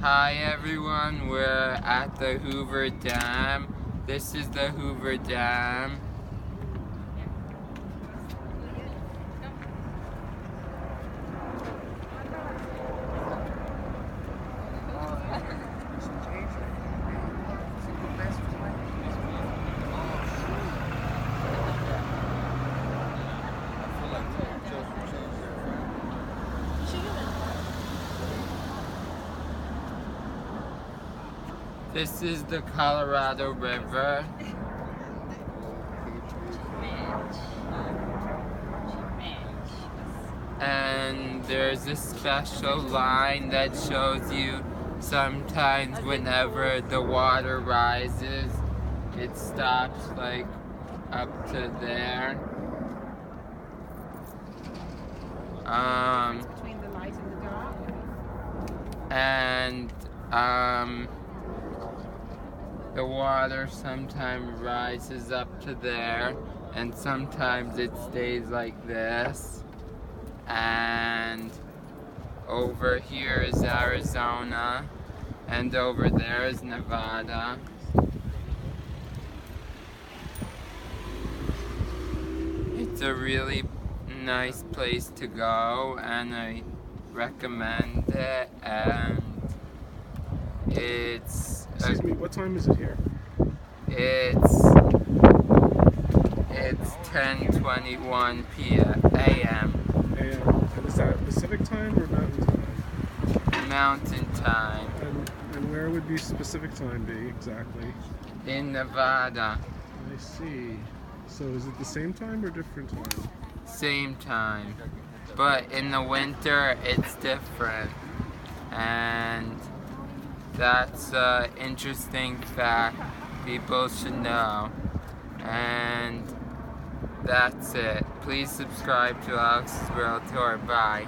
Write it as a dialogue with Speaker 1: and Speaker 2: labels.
Speaker 1: Hi everyone, we're at the Hoover Dam. This is the Hoover Dam. This is the Colorado River. And there's a special line that shows you sometimes whenever the water rises, it stops like up to there.
Speaker 2: Between the light and the dark.
Speaker 1: And the water sometimes rises up to there, and sometimes it stays like this. And over here is Arizona, and over there is Nevada. It's a really nice place to go, and I recommend it. And it's
Speaker 3: Excuse me, what time is it here?
Speaker 1: it's 10:21 a.m.
Speaker 3: And is that Pacific time or Mountain time?
Speaker 1: Mountain time
Speaker 3: And where would Pacific time be exactly?
Speaker 1: in Nevada.
Speaker 3: I see. So is it the same time or different time?
Speaker 1: Same time, but in the winter it's different, and that's an interesting fact people should know. And that's it. Please subscribe to Alex's World Tour. Bye.